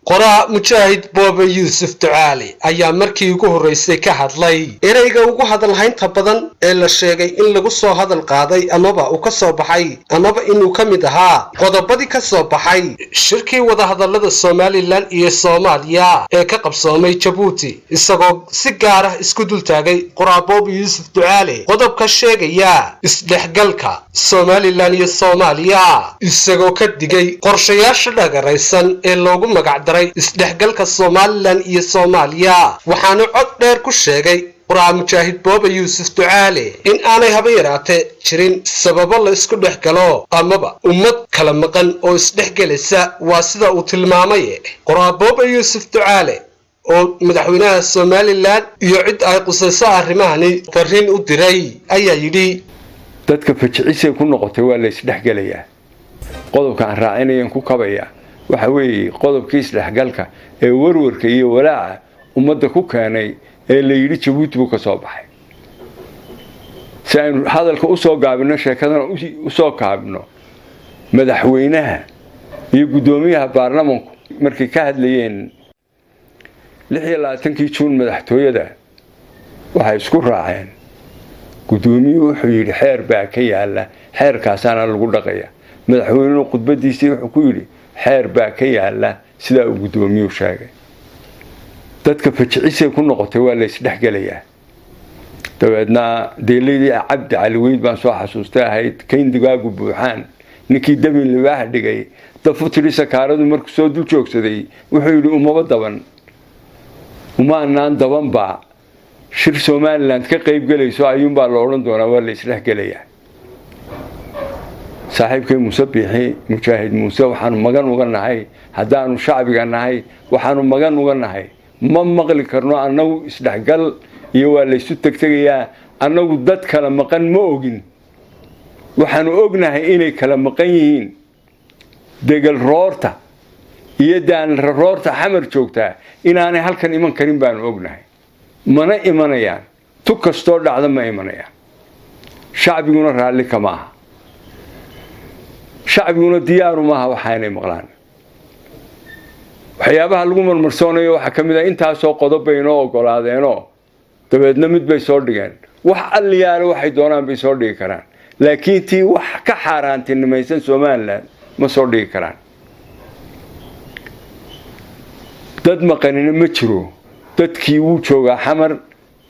qoraa mujaahid boobe yuusuf ducaale ayaa markii ugu horreysay ka hadlay ereyga ugu hadalhaynta badan ee la sheegay in lagu soo hadal qaaday amaba uu ka soo baxay amaba inuu ka mid ahaa qodobadii ka soo baxay shirkii wadahadallada somalilan iyo soomaaliya ee ka qabsoomay jabuuti isagoo si gaar ah isku dultaagay qoraa boobe yuusuf ducaale qodobka sheegaya isdhexgalka somalilan iyo soomaaliya isagoo ka digay qorshayaasha dhagaraysan ee loogu magacdaray isdhexgalka somalilan iyo soomaaliya waxaana cod dheer ku sheegay qoraa mujaahid boobe yuusuf ducaale in aanay haba yaraatee jirin sababo la isku dhex galo amaba ummad kala maqan oo isdhexgelaysa waa sida uu tilmaamay qoraa boobe yuusuf ducaale oo madaxweynaha somalilan iyo cid ay qusayso arrimahani fariin u diray ayaa yidhi dadka fajiciisay ku noqotay waa la isdhexgelayaa qodobka aan raacinayan ku kabaya waxa weeye qodobkii isdhexgalka ee warwarka iyo walaaca ummadda ku keenay ee la yidhi jabuuti buu ka soo baxay si aynu hadalka u soo gaabino sheekadana u soo kaabino madaxweynaha iyo guddoomiyaha baarlamanku markay ka hadlayeen 26 juun madaxtooyada waxay isku raaceen guddoomiyuhu wuxuu yidhi xeer baa ka yaala xeerkaasaana lagu dhaqaya madaxweynuhu khudbadiisii wuxuu ku yidhi xeer baa ka yaala sidaa uu guddoomiyuhu sheegay dadka fajiciisay ku noqotay waa la isdhexgelayaa dabeedna deeladii cabdi cali weyd baan soo xasuustay ahayd kayndigaagu buuxaan ninkii dabin libaax dhigay dafu tiri sakaaradu markuu soo dul joogsaday wuxuu yidhi umaba daban umaanaan dabanbaa shir somaliland ka qayb galayso ayuunbaa la odhan doonaa waa la isdhexgelayaa saaxiibkay muuse biixi mujaahid muuse waxaanu magan uga nahay haddaanu shacbiga nahay waxaanu magan uga nahay ma maqli karno annagu isdhexgal iyo waa laysu tegtegayaa annagu dad kala maqan ma ogin waxaanu ognahay inay kala maqan yihiin degal roorta iyo daan roorta xamar joogtaa inaanay halkan iman karin baanu ognahay mana imanayaan tu kastoo dhacda ma imanayaan shacbiguna raalli kama aha shacbiguna diyaaru maaha waxaanay maqlaan waxyaabaha lagu marmarsoonayo waxaa ka mid ah intaasoo qodob bay inoo ogolaadeenoo dabeedna mid bay soo dhigeen wax alliyaale waxay doonaan bay soo dhigi karaan laakiin tii wax ka xaaraantinimaysan somaliland ma soo dhigi karaan dad maqanina ma jiro dadkii wuu joogaa xamar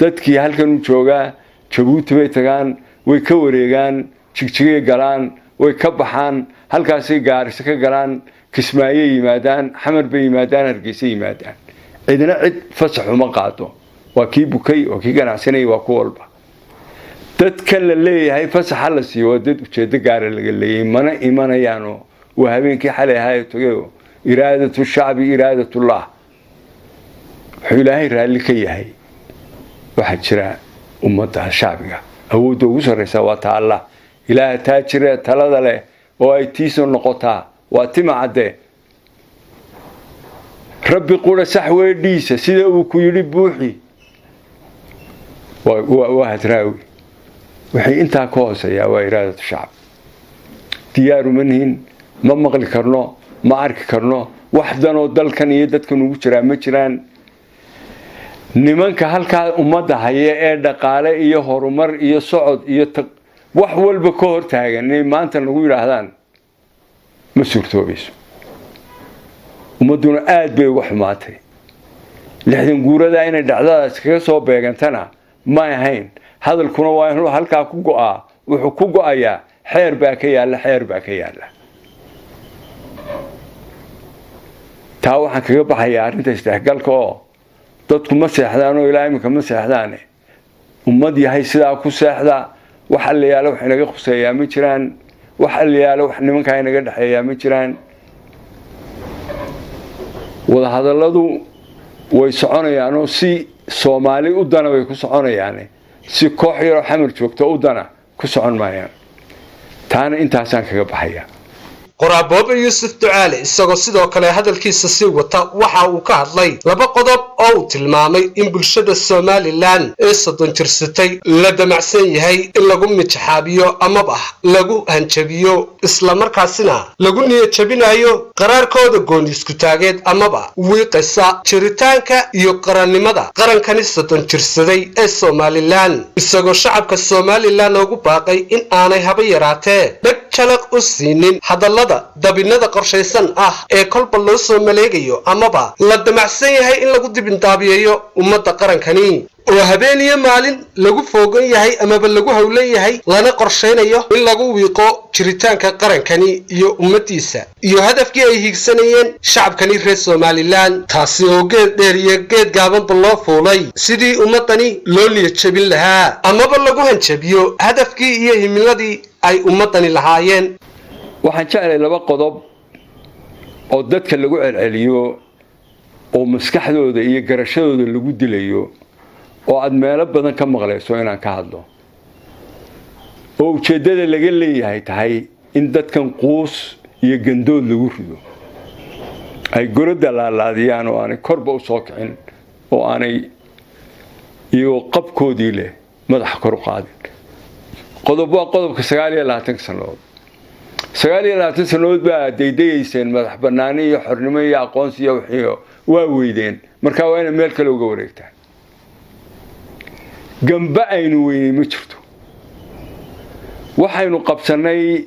dadkii halkan uu joogaa jabuuti bay tagaan way ka wareegaan jigjigay galaan way ka baxaan halkaasay gaariso ka galaan kismaayo yimaadaan xamar bay yimaadaan hargeysa yimaadaan cidna cid fasax uma qaado waa kii bukay waa kii ganacsanayay waa ku walba dadkan la leeyahay fasaxa la siiyo waa dad ujeedo gaara laga leeyahay mana imanayaanoo waa habeenkii xalay ahaayee tagayo iraadatu shacbi iraadatullah wuxuu ilaahay raalli ka yahay waxaa jira ummadda shacbiga awoodda ugu sarraysa waa ta allah ilaaha taa jira talada leh oo ay tiiso noqotaa waa tima cadde rabbi qura sax weedhiisa sida uu ku yidhi buuxi waa hadraawi waxay intaa ka hooseeyaa waa iraadatu shacab diyaaru ma nihin ma maqli karno ma arki karno wax danoo dalkan iyo dadkan ugu jiraa ma jiraan nimanka halkaa ummadda haya ee dhaqaale iyo horumar iyo socod iyo wax walba ka hor taagan inay maanta nagu yidhaahdaan ma suurtoobayso ummadduna aad bay uga xumaatay 60 guurada inay dhacdadaas kaga soo beegantana ma ahayn hadalkuna waa inuu halkaa ku go'aa wuxuu ku go'ayaa xeer baa ka yaala taa waxaan kaga baxayaa arrinta isdhexgalka oo dadku ma seexdaan oo ilaa iminka ma seexdaane ummad yahay sidaa ku seexda wax allayaale wax inaga khuseeyaa ma jiraan wax allayaale wax nimankaa inaga dhexeeyaa ma jiraan wadahadalladu way soconayaanoo si soomaali u dana bay ku soconayaane si koox yaroo xamar joogta u dana ku socon maayaan taana intaasaan kaga baxaya qoraa boobe yuusuf ducaale isagoo sidoo kale hadalkiisa sii wata waxa uu ka hadlay laba qodob oo uu tilmaamay in bulshada Somaliland ee soddon jirsatay la damacsan yahay in lagu mitixaabiyo amaba lagu hanjabiyo isla markaasina lagu niyad jabinayo qaraarkooda gooni isku taageed amaba wiiqaysa jiritaanka iyo qarannimada qarankani soddon jirsaday ee Somaliland isagoo shacabka Somaliland ugu baaqay in aanay haba yaraatee dhag jalaq u siinin hadallada dabinada qorshaysan ah ee kolba loo soo maleegayo amaba la damacsan yahay in lagu dibindaabiyeeyo ummadda qarankani oo habeen iyo maalin lagu foogan yahay amaba lagu hawlan yahay lana qorsheynayo in lagu wiiqo jiritaanka qarankani iyo ummadiisa iyo hadafkii ay higsanayeen shacabkani reer Somaliland taasi oo geed dheer iyo geed gaabanba loo fuulay sidii ummadani loo niyad jabin lahaa amaba lagu hanjabiyo hadafkii iyo himiladii ay ummadani lahaayeen. waxaan jeclay laba qodob oo dadka lagu celceliyo oo maskaxdooda iyo garashadooda lagu dilayo oo aad meelo badan ka maqlayso inaan ka hadlo oo ujeedada laga leeyahay tahay in dadkan quus iyo gandood lagu rido ay goroda laalaadiyaan oo aanay korba u soo kicin oo aanay iyo qabkoodii leh madax kor u qaadin. qodob waa qodobka 29 sanadood 29 sanadood baa daydayeyseen madax banaani iyo xornimo iyo aqoonsi iyo wixii waa weydeen marka waa in meel kale uga wareegtaan gamba aynu weynay ma jirto waxaynu qabsanay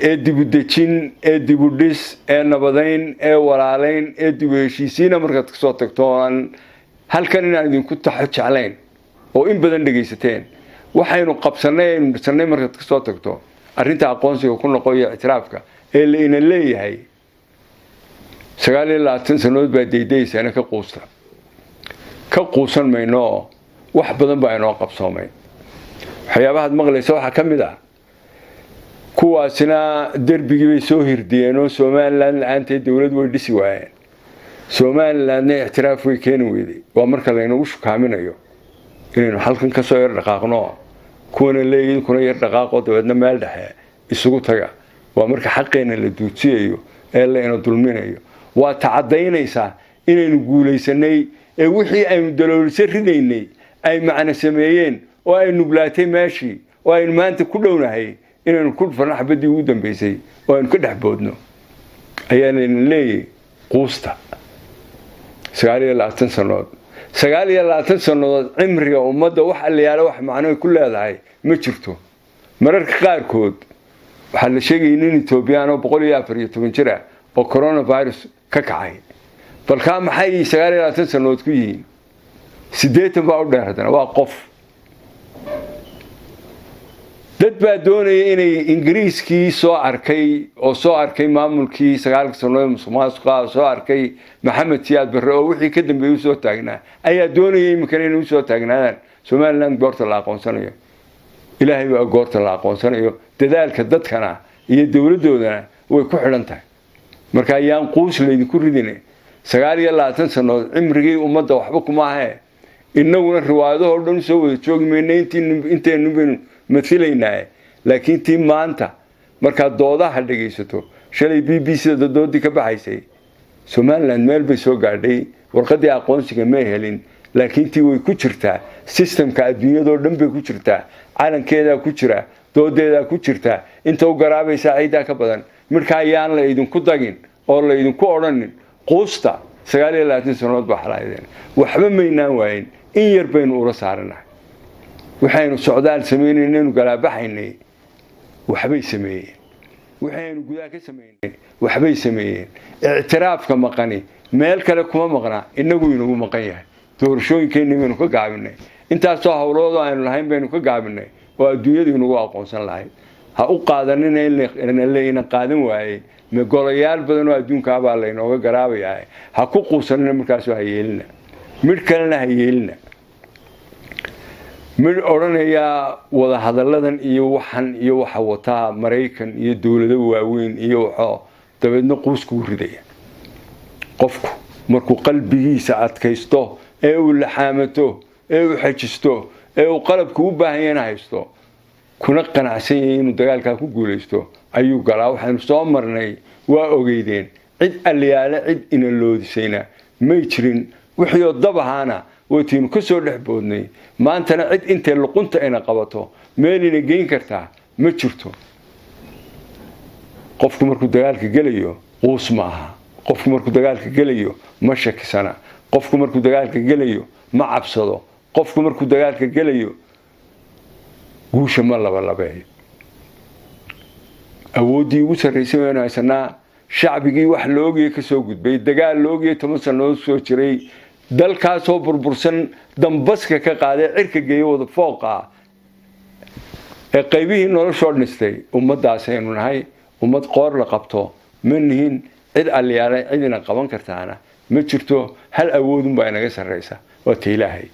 ee dibudejin ee dibudhis ee nabadayn ee walaalayn ee dibheshiisiina markaad ka soo tagtoon halkan inaan idinku taxo jeclayn oo in badan dhageysateen waxaynu qabsanay aynu dhisnay markaad ka soo tagto arrinta aqoonsiga ku noqoyo ictiraafka ee la ina leeyahay 29 sanadood baa daydaysana ka quusan mayno wax badan baa inoo qabsoomay waxyaabaha maqlaysa waxa kamid ah kuwaasina darbigii bay soo hirdiyeen oo Somaliland la'aanteed dawlad way dhisi waayeen Somaliland ictiraaf way keen weeday waa marka la inagu shukaaminayo inaynu halkan ka soo yar dhaqaaqno kuwana leeyahay kuna yar dhaqaaqo dabadna meel dhexe isugu taga waa marka xaqeena la duujiyo ee la ina dulminayo waa tacadaynaysa inaynu guuleysanay ee wixii aynu daloolisa ridaynay ay macna sameeyeen oo ay nuglaatay meeshii oo ay maanta ku dhownahay inaynu ku farxabadii ugu dambeysay oo aynu ka dhaxboodno ayaan leeyahay quusta 29 sanadood 29 sanadood cimriga ummadda wax aliyaala wax macno ku leedahay ma jirto mararka qaarkood waxa la sheegay in Ethiopian oo 114 jir ah oo coronavirus ka kacay balka maxay 29 sanadood ku yihiin 80 baa u dheeraadana waa qof dad baa doonaya inay Ingiriiskii soo arkay maamulkii 9 sanadood Musuqmaasuqa soo arkay Maxamed Siyaad Barre oo wixii ka dambeeyay soo taagnaa ayaa doonaya inay soo taagnaadaan Somaliland goorta la aqoonsanayo ilaahay baa goorta la aqoonsanayo dadaalka dadkana iyo dawladoodana way ku xidhan tahay marka ayaan quus leedku ridinay 29 sanadood cimrigii ummadda waxba kuma ahay inaguna riwaayado oo dhan soo wada joogmeynay intaynu mathilaynaa laakiin tii maanta marka doodaha dhageysato shalay BBC da doodii ka baxaysay Somaliland meel bay soo gaadhay warqadii aqoonsiga ma helin laakiin tii way ku jirtaa systemka adduunyada oo dhan bay ku jirtaa calankeeda ku jira doodeeda ku jirta inta u garaabaysa ciida ka badan marka ayaan la idinku dagin oo la idinku oranin quusta 29 sanadood baa xalaayeen waxba maynaan waayin in yar baynu ula saarnaa waxaynu socdaal sameeynaynu galaabaxaynay waxbay sameeyeen waxaynu gudaha ka sameeynay waxbay sameeyeen ictiraafka maqani meel kale kuma maqna inagu inagu maqan yahay doorashooyinkeenu ka gaabinay intaas soo hawloodo aynu lahayn baynu ka gaabinay oo adduunyadu inagu aqoonsan lahayd ha u qaadanina in la qaadan waayay ma golayaal badan oo adduunka baa la inooga garaabayaa ha ku quusanina markaas waa yeelina mid kalena ha yeelina mid oranaya wada hadalladan iyo waxan iyo waxa wata Mareykan iyo dawlado waaweyn iyo waxa dabeedna quusku ridaya qofku markuu qalbigiisa adkaysto ee uu la xaamato ee uu xajisto ee uu qalabku u baahan yahay haysto kuna qanacsan yahay inuu dagaalka ku guuleysto ayuu galaa waxaan soo marnay waa ogeydeen cid aliyaale cid ina loodisayna may jirin wixii dab ahaana watiinu ka soo dhex boodnay maantana cid intee luqunta ina qabato meel ina geyn kartaa ma jirto qofku markuu dagaalka gelayo quus ma aha qofku markuu dagaalka gelayo ma shakisana qofku markuu dagaalka gelayo ma cabsado qofku markuu dagaalka gelayo guusha ma labalabeeyo awoodii ugu sarreysay oo haysanaa shacbigii wax loogiye ka soo gudbay dagaal loogiye 10 sano soo jiray dalkaas oo burbursan dambaska ka qaaday cirka geeyo wada fooqa ee qaybihii nolosha dhistay ummadaas aynu nahay ummad qoor la qabto manihin cid aliyaalay cidina qaban kartaana ma jirto hal awoodun baa inaga sarreysa waa ilaahay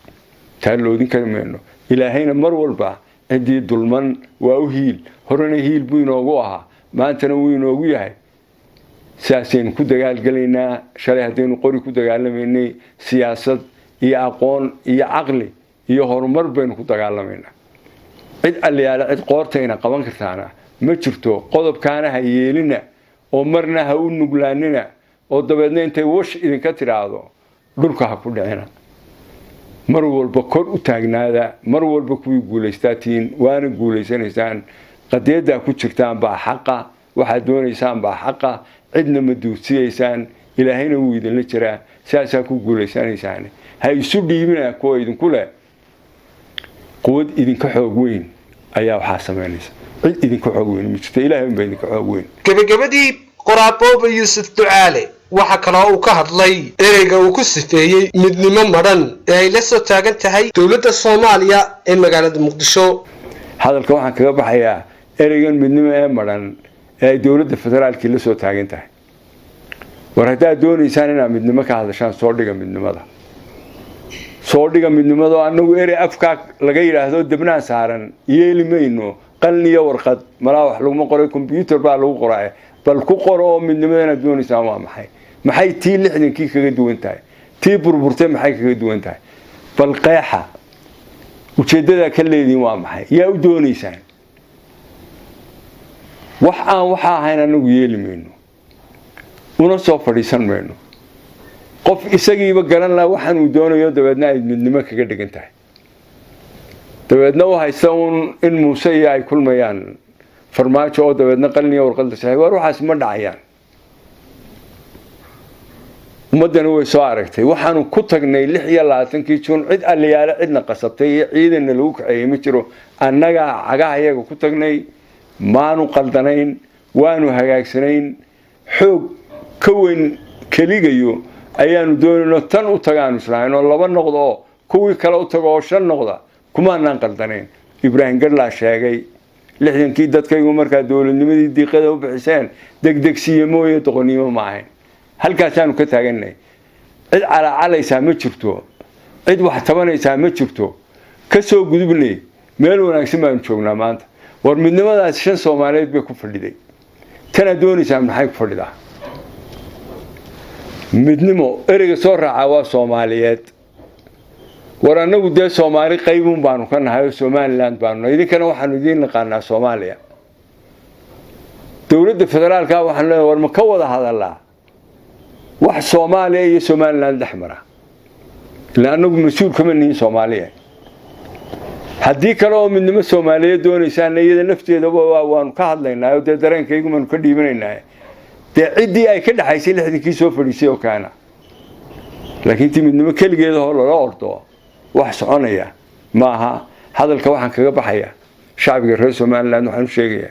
taaloodin karmeeno ilaahayna mar walba cidii dulman waa u hiil horena hiil buu inoogu ahaa maantana wuu inoogu yahay siyaaseen ku dagaal galeynaa shalay hadaynu qori ku dagaalameynay siyaasad iyo aqoon iyo aqli iyo horumar baynu ku dagaalameynaa cid aliyaala cid qoortayna qaban kartaana ma jirto qodobkaana ha yeelina oo marna ha u nuglaanina oo dabeedna intay wash idinka tiraado dhulka ha ku dhicina mar walba kor u taagnaada mar walba kuwii guuleystaatiin waana guuleysanaysaan qadeeda ku jirtaan baa xaqa waxa doonaysaan baa xaqa cidna ma duusiyeysaan ilaahayna wuu idinla jiraa saasaa ku guuleysanaysaan ha isu dhiibina kuwa idinku leh quwad idinka xoog weyn ayaa waxa sameynaysa cid idinka xoog weyn ma jirto ilaahay baa idinka xoog weyn gabagabadii qoraabooba yuusuf ducaale waxa kale oo uu ka hadlay ereyga uu ku sifeeyay midnimo maran ee ay la soo taagan tahay dawladda Soomaaliya ee magaalada Muqdisho hadalka waxaan kaga baxayaa ereygan midnimo ee maran ee dawladda federaalka la soo taagan tahay war hadaa doonaysaan inaad midnimo ka hadashaan soo dhiga midnimada anagu erey afka laga yiraahdo dibnaa saaran yeelimayno qalniyo warqad malaa wax lagu qoray computer baa lagu qoray bal ku qoro midnimadana doonaysaan waa maxay tii 60kii kaga duwan tahay tii burburtay maxay kaga duwan tahay bal qeexa ujeedada ka leedin waa maxay yaa u doonaysaan waxa ahayn anagu yeelimayno una soo fadhiisan mayno qof isagiiba garan la waxaan uu doonayo dabeedna ay midnimo kaga dhigan tahay dabeedna oo haysan in Muuse ay kulmayaan farmaajo oo dabeedna qalniyo warqad saxiib war waxaas ma dhacayaan ummadana way soo aragtay waxaanu ku tagnay 26kii Juun cid aliyaala cidna qasabtay ciidanna lagu kacay ma jiro annaga cagaha iyaga ku tagnay maanu qaldanayn waanu hagaagsanayn xoog ka weyn kaligayo ayaanu doonayno tan u tagaan islaayno laba noqdo kuwii kale u tago 5 noqda kuma aan qaldanayn Ibrahim Gadla sheegay 60kii dadkaygu markaa dawladnimadii diiqada u bixiseen degdegsiye mooye doqoniimo ma ahayn halkaasaanu ka taaganay cid calaacalaysa ma jirto cid wax tabanaysa ma jirto ka soo gudubnay meel wanaagsan baan joognaa maanta war midnimadaas 5 Soomaaliyeed bay ku fadhiday kana doonaysaa maxay ku fadhidaa midnimo ereyga soo raaca waa Soomaaliyeed war anagu de Soomaali qaybun baanu ka nahay Somaliland baanu idinkana waxaanu idin naqaanaa Soomaaliya dawladda federaalka waxaan leeyahay war ma ka wada hadalaa wax Soomaaliya iyo Somaliland dhaxmara laanagu mas'uul kama nihin Soomaaliya haddii kale oo midnimo Soomaaliyeed doonaysaan iyada nafteeda waanu ka hadlaynaa oo dareenkaygu ma ka dhiibanaynaa ciidii ay ka dhaxaysay 60kii soo fadhiisay oo kaana laakiin tii midnimo kaligeeda oo la ordo wax soconaya maaha hadalka waxaan kaga baxaya shacbiga reer Soomaaliland waxaan sheegayaa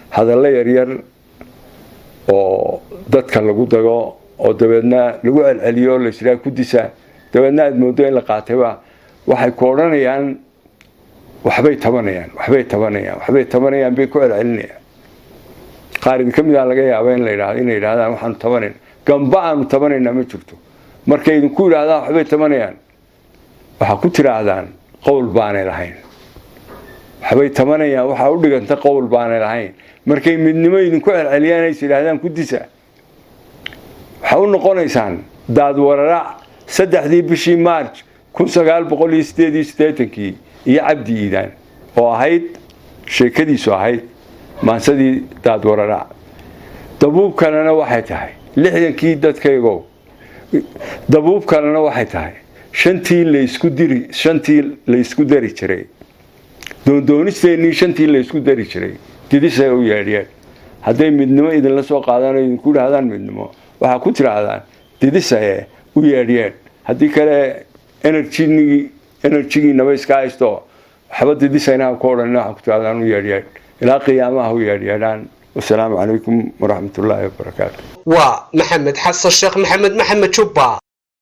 hadallo yar oo dadka lagu dago oo dabeedna lagu celceliyo la isla ku disa dabeedna aad moodo in la qaatayba waxay ku oranayaan waxbay tabanayaan bay ku celcelinayaan qaarid kamid ah laga yaabaa in la yiraahdo waxaan tabanin gamba aan tabanayna ma jirto markay idinku yiraahdaan waxbay tabanayaan waxa ku tiraadaan qowl baanay lahayn waxbay tabanayaan waxa u dhiganta qowl baanay lahayn markay midnimo idinku celceliyaan ay yiraahdaan ku disa waxa u noqonaysaan daad warara 3 bishii March 1988 iyo Cabdi Iidaan oo ahayd sheekadiisu ahayd maansadii daad warara dabuub kalena waxay tahay 60kii dadkaygo dabuub kalena waxay tahay shantii la isku dari jiray doondoonisteennii shantii la isku dari jiray didisay u yeedhiyeen hadday midnimo idinla soo qaadaan oo idinku dhahdaan midnimo waxaa ku tidhaahdaan didisaye u yeedhiyeen haddii kale enerjigiinaba iska haysto waxba didisaynaha ku odhan waxaa ku tidhahdaan u yeedhiyeen ilaa qiyaamaha u yeedhyeedhaan wasalaamu calaykum waraxmatullaahi wabarakaatu waa maxamed xasan sheekh maxamed jubba